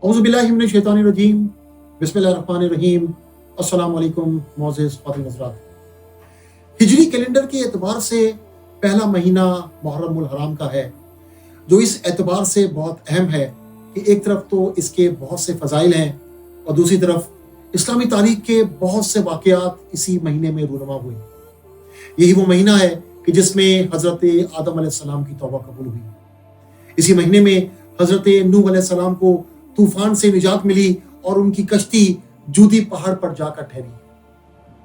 اعوذ باللہ من الشیطان الرجیم، بسم اللہ الرحمن الرحیم۔ السلام علیکم معزز خواتین حضرات۔ ہجری کیلنڈر کے اعتبار سے پہلا مہینہ محرم الحرام کا ہے، جو اس اعتبار سے بہت اہم ہے کہ ایک طرف تو اس کے بہت سے فضائل ہیں اور دوسری طرف اسلامی تاریخ کے بہت سے واقعات اسی مہینے میں رونما ہوئے۔ یہی وہ مہینہ ہے کہ جس میں حضرت آدم علیہ السلام کی توبہ قبول ہوئی۔ اسی مہینے میں حضرت نوح علیہ السلام کو طوفان سے نجات ملی اور ان کی کشتی جودی پہاڑ پر جا کر ٹھہری۔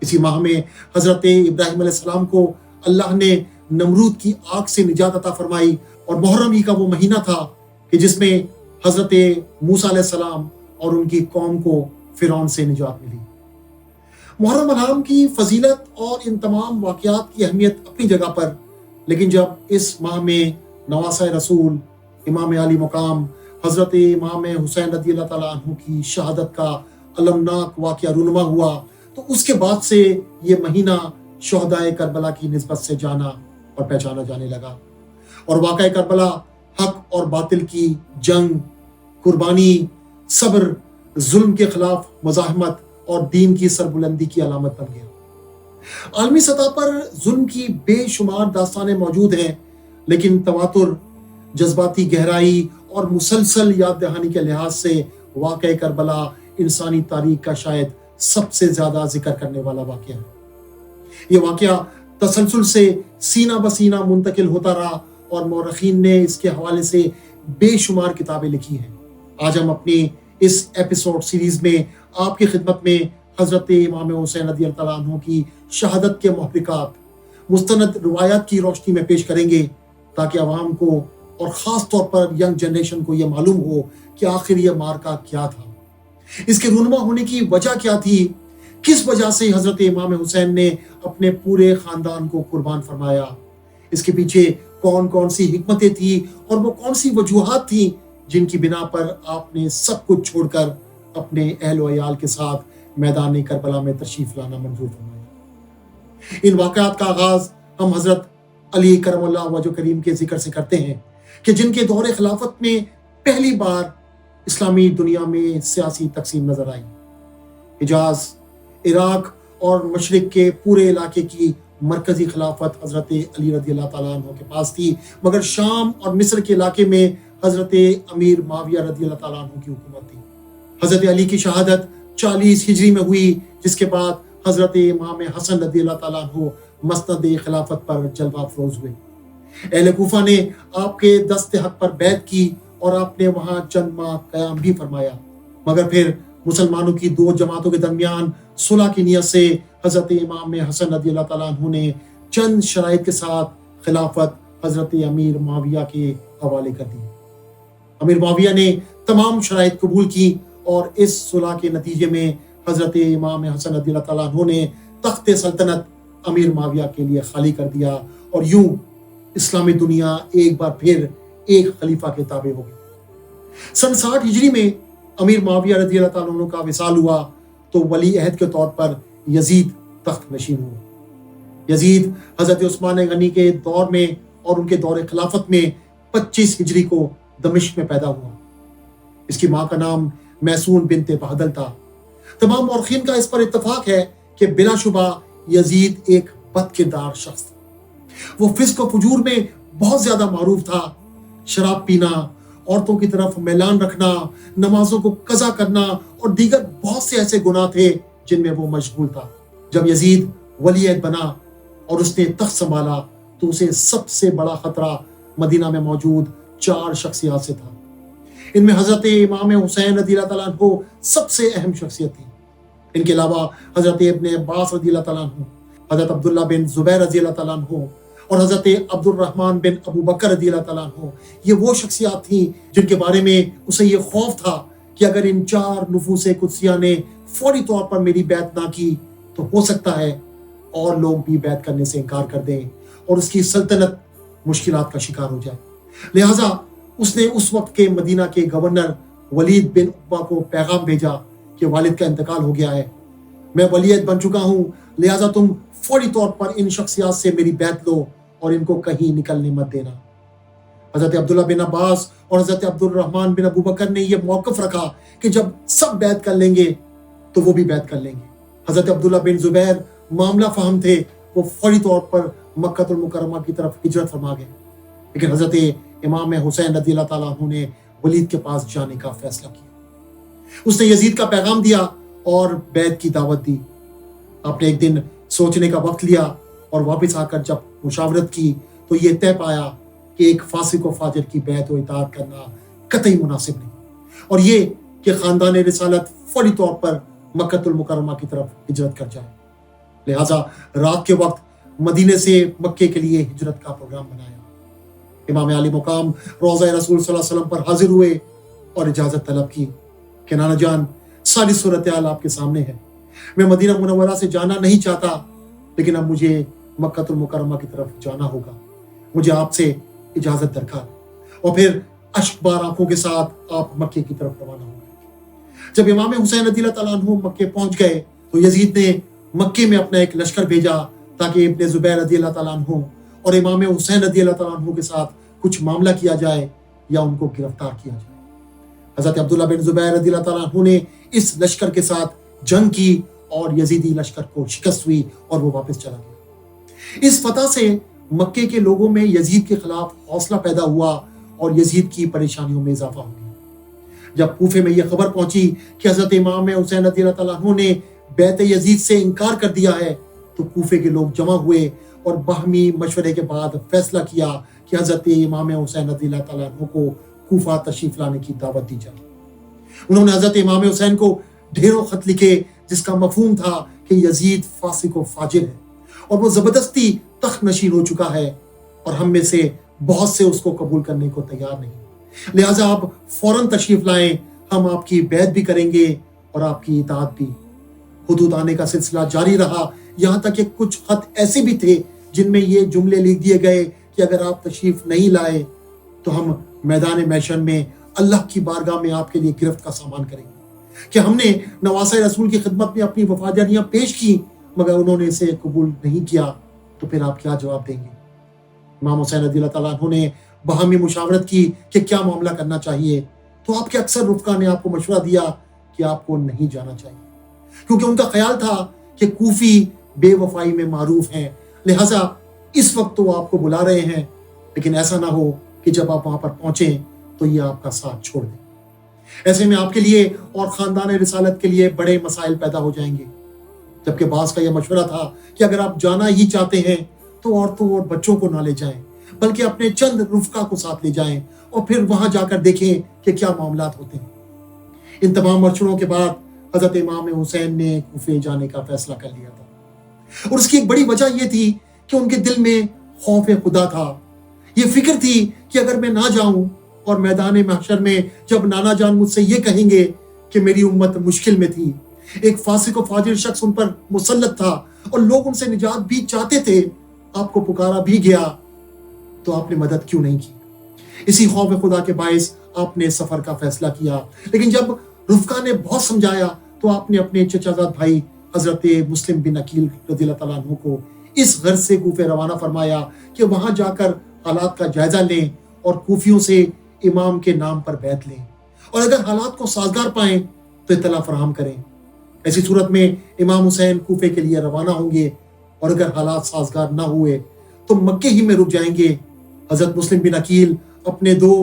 اسی ماہ میں حضرت ابراہیم علیہ السلام کو اللہ نے نمرود کی آگ سے نجات عطا فرمائی، اور محرم ہی کا وہ مہینہ تھا کہ جس میں حضرت موسیٰ علیہ السلام اور ان کی قوم کو فرعون سے نجات ملی۔ محرم الحرام کی فضیلت اور ان تمام واقعات کی اہمیت اپنی جگہ پر، لیکن جب اس ماہ میں نواسۂ رسول امام علی مقام حضرت امام حسین رضی اللہ تعالیٰ عنہ کی شہادت کا المناک واقعہ رونما ہوا، تو اس کے بعد سے یہ مہینہ شہدائے کربلا کی نسبت سے جانا اور پہچانا جانے لگا، اور واقعہ کربلا حق اور باطل کی جنگ، قربانی، صبر، ظلم کے خلاف مزاحمت اور دین کی سربلندی کی علامت بن گیا۔ عالمی سطح پر ظلم کی بے شمار داستانیں موجود ہیں، لیکن تواتر، جذباتی گہرائی اور مسلسل یاد دہانی کے لحاظ سے واقعہ کربلا انسانی تاریخ کا شاید سب سے زیادہ ذکر کرنے والا واقعہ ہے۔ یہ واقعہ تسلسل سے سینہ بسینہ منتقل ہوتا رہا اور مورخین نے اس کے حوالے سے بے شمار کتابیں لکھی ہیں۔ آج ہم اپنی اس ایپیسوڈ سیریز میں آپ کی خدمت میں حضرت امام حسین رضی اللہ تعالیٰ عنہ کی شہادت کے محرکات مستند روایات کی روشنی میں پیش کریں گے، تاکہ عوام کو اور خاص طور پر ینگ جنریشن کو یہ معلوم ہو کہ آخر یہ مارکا کیا تھا، اس کے رونما ہونے کی وجہ کیا تھی، کس وجہ سے حضرت امام حسین نے اپنے پورے خاندان کو قربان فرمایا، اس کے پیچھے کون کون سی حکمتیں تھیں اور وہ کون سی وجوہات تھیں جن کی بنا پر آپ نے سب کچھ چھوڑ کر اپنے اہل و عیال کے ساتھ میدان کربلا میں تشریف لانا منظور فرمایا۔ ان واقعات کا آغاز ہم حضرت علی کرم اللہ وجہ کریم کے ذکر سے کرتے ہیں کہ جن کے دور خلافت میں پہلی بار اسلامی دنیا میں سیاسی تقسیم نظر آئی۔ حجاز، عراق اور مشرق کے پورے علاقے کی مرکزی خلافت حضرت علی رضی اللہ تعالیٰ عنہ کے پاس تھی، مگر شام اور مصر کے علاقے میں حضرت امیر معاویہ رضی اللہ تعالیٰ عنہ کی حکومت تھی۔ حضرت علی کی شہادت 40 ہجری میں ہوئی، جس کے بعد حضرت امام حسن رضی اللہ تعالیٰ عنہ مسند خلافت پر جلوہ افروز ہوئے۔ اہل کوفہ نے آپ کے دست حق پر بیعت کی اور آپ نے وہاں چند ماہ قیام بھی فرمایا، مگر پھر مسلمانوں کی دو جماعتوں کے درمیان صلح کی نیت سے حضرت امام حسن رضی اللہ تعالیٰ عنہ نے چند شرائط کے ساتھ خلافت حضرت امیر معاویہ کے حوالے کر دی۔ امیر معاویہ نے تمام شرائط قبول کی اور اس صلح کے نتیجے میں حضرت امام حسن رضی اللہ تعالیٰ عنہ نے تخت سلطنت امیر معاویہ کے لیے خالی کر دیا، اور یوں اسلامی دنیا ایک بار پھر ایک خلیفہ کے تابع ہو گئی۔ سن 60 ہجری میں امیر معاویہ رضی اللہ تعالیٰ عنہ کا وصال ہوا تو ولی عہد کے طور پر یزید تخت نشین ہوا۔ یزید حضرت عثمان غنی کے دور میں اور ان کے دور خلافت میں 25 ہجری کو دمشق میں پیدا ہوا۔ اس کی ماں کا نام میسون بنت بہدل تھا۔ تمام مورخین کا اس پر اتفاق ہے کہ بلا شبہ یزید ایک بد کردار شخص تھا۔ وہ فسق و فجور میں بہت زیادہ معروف تھا۔ شراب پینا، عورتوں کی طرف میلان رکھنا، نمازوں کو قضا کرنا اور دیگر بہت سے ایسے گناہ تھے جن میں وہ مشغول تھا۔ جب یزید ولی عہد بنا اور اس نے تخت سنبھالا تو اسے سب سے بڑا خطرہ مدینہ میں موجود 4 شخصیات سے تھا۔ ان میں حضرت امام حسین رضی اللہ تعالیٰ عنہ سب سے اہم شخصیت تھی۔ ان کے علاوہ حضرت ابن عباس رضی اللہ تعالیٰ عنہ، حضرت عبداللہ بن زبیر رضی اللہ تعالیٰ عنہ اور حضرت عبد الرحمن بن ابو بکر رضی اللہ تعالیٰ عنہ، یہ وہ شخصیات تھیں جن کے بارے میں اسے یہ خوف تھا کہ اگر ان 4 نفوس قدسیہ نے فوری طور پر میری بیعت نہ کی تو ہو سکتا ہے اور لوگ بھی بیعت کرنے سے انکار کر دیں اور اس کی سلطنت مشکلات کا شکار ہو جائے۔ لہٰذا اس نے اس وقت کے مدینہ کے گورنر ولید بن عقبہ کو پیغام بھیجا کہ والد کا انتقال ہو گیا ہے، میں ولیعہد بن چکا ہوں، لہٰذا تم فوری طور پر ان شخصیات سے میری بیعت لو اور ان کو کہیں نکلنے مت دینا۔ حضرت عبداللہ بن عباس اور حضرت عبدالرحمن بن ابو بکر نے یہ موقف رکھا کہ جب سب بیعت کر لیں گے تو وہ بھی بیعت کر لیں گے۔ حضرت عبداللہ بن زبیر معاملہ فہم تھے، وہ فوری طور پر مکہ المکرمہ کی طرف ہجرت فرما گئے، لیکن حضرت امام حسین رضی اللہ تعالیٰ عنہ نے ولید کے پاس جانے کا فیصلہ کیا۔ اس نے یزید کا پیغام دیا اور بیعت کی دعوت دی۔ آپ نے ایک دن سوچنے کا وقت لیا اور واپس آ کر جب مشاورت کی تو یہ طے پایا کہ ایک فاسق و فاجر کی بیعت و اطاعت کرنا قطعی مناسب نہیں، اور یہ کہ خاندان رسالت فوری طور پر مکہ المکرمہ کی طرف ہجرت کر جائے۔ لہٰذا رات کے وقت مدینے سے مکے کے لیے ہجرت کا پروگرام بنایا۔ امام علی مقام روضہ رسول صلی اللہ علیہ وسلم پر حاضر ہوئے اور اجازت طلب کی کہ نانا جان، ساری صورتحال آپ کے سامنے ہے، میں مدینہ منورہ سے جانا نہیں چاہتا، لیکن اب مجھے مکہ المکرمہ کی طرف جانا ہوگا، مجھے آپ سے اجازت درکار۔ اور پھر اشک بار آنکھوں کے ساتھ آپ مکے کی طرف روانہ ہو گئے۔ جب امام حسین رضی اللہ تعالیٰ عنہ مکے پہنچ گئے تو یزید نے مکے میں اپنا ایک لشکر بھیجا تاکہ ابن زبیر رضی اللہ تعالیٰ عنہ اور امام حسین رضی اللہ تعالیٰ عنہ کے ساتھ کچھ معاملہ کیا جائے یا ان کو گرفتار کیا جائے۔ حضرت عبداللہ بن زبیر رضی اللہ تعالیٰ عنہ نے اس لشکر کے ساتھ جنگ کی اور یزیدی لشکر کو شکست ہوئی اور وہ واپس چلا گیا۔ اس فتح سے مکے کے لوگوں میں یزید کے خلاف حوصلہ پیدا ہوا اور یزید کی پریشانیوں میں اضافہ ہو گیا۔ جب کوفے میں یہ خبر پہنچی کہ حضرت امام حسین رضی اللہ تعالیٰ عنہ نے بیعت یزید سے انکار کر دیا ہے تو کوفے کے لوگ جمع ہوئے اور باہمی مشورے کے بعد فیصلہ کیا کہ حضرت امام حسین رضی اللہ تعالیٰ عنہ کو کوفہ تشریف لانے کی دعوت دی جائے۔ انہوں نے حضرت امام حسین کو ڈھیروں خط لکھے جس کا مفہوم تھا کہ یزید فاسق و فاجر ہے اور وہ زبردستی تخت نشین ہو چکا ہے اور ہم میں سے بہت سے اس کو قبول کرنے کو تیار نہیں، لہٰذا آپ فوراً تشریف لائیں، ہم آپ کی بیعت بھی کریں گے اور آپ کی اطاعت بھی۔ حدود آنے کا سلسلہ جاری رہا، یہاں تک کہ کچھ خط ایسے بھی تھے جن میں یہ جملے لکھ دیے گئے کہ اگر آپ تشریف نہیں لائے تو ہم میدان محشر میں اللہ کی بارگاہ میں آپ کے لیے گرفت کا سامان کریں گے، کہ ہم نے نواسۂ رسول کی خدمت میں اپنی وفاداریاں پیش کی مگر انہوں نے اسے قبول نہیں کیا، تو پھر آپ کیا جواب دیں گے؟ امام حسین رضی اللہ تعالیٰ عنہ نے باہمی مشاورت کی کہ کیا معاملہ کرنا چاہیے، تو آپ کے اکثر رفقا نے آپ کو مشورہ دیا کہ آپ کو نہیں جانا چاہیے، کیونکہ ان کا خیال تھا کہ کوفی بے وفائی میں معروف ہیں، لہٰذا اس وقت تو آپ کو بلا رہے ہیں، لیکن ایسا نہ ہو کہ جب آپ وہاں پر پہنچیں تو یہ آپ کا ساتھ چھوڑ دیں۔ ایسے میں آپ کے لیے اور خاندان رسالت کے لیے بڑے مسائل پیدا ہو جائیں گے، جبکہ بعض کا یہ مشورہ تھا کہ اگر آپ جانا ہی چاہتے ہیں تو عورتوں اور بچوں کو نہ لے جائیں، بلکہ اپنے چند رفقا کو ساتھ لے جائیں اور پھر وہاں جا کر دیکھیں کہ کیا معاملات ہوتے ہیں۔ ان تمام مشوروں کے بعد حضرت امام حسین نے کوفے جانے کا فیصلہ کر لیا تھا، اور اس کی ایک بڑی وجہ یہ تھی کہ ان کے دل میں خوف خدا تھا۔ یہ فکر تھی کہ اگر میں نہ جاؤں اور میدان محشر میں جب نانا جان مجھ سے یہ کہیں گے کہ میری امت مشکل میں تھی، ایک فاسق و فاجر شخص ان پر مسلط تھا اور لوگ ان سے نجات بھی چاہتے تھے، آپ کو پکارا بھی گیا تو آپ نے مدد کیوں نہیں کی؟ اسی خوف خدا کے باعث آپ نے سفر کا فیصلہ کیا، لیکن جب رفقا نے بہت سمجھایا تو آپ نے اپنے چچا زاد بھائی حضرت مسلم بن عقیل رضی اللہ تعالیٰ عنہ کو اس غرض سے کوفے روانہ فرمایا کہ وہاں جا کر حالات کا جائزہ لیں اور کوفیوں سے امام کے نام پر بیعت لیں، اور اگر حالات کو سازگار پائیں تو اطلاع فراہم کریں۔ ایسی صورت میں امام حسین کوفے کے لیے روانہ ہوں گے، اور اگر حالات سازگار نہ ہوئے تو مکے ہی میں رک جائیں گے۔ حضرت مسلم بن عقیل اپنے 2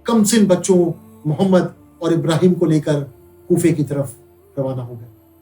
کم سن بچوں محمد اور ابراہیم کو لے کر کوفے کی طرف روانہ ہو گئے۔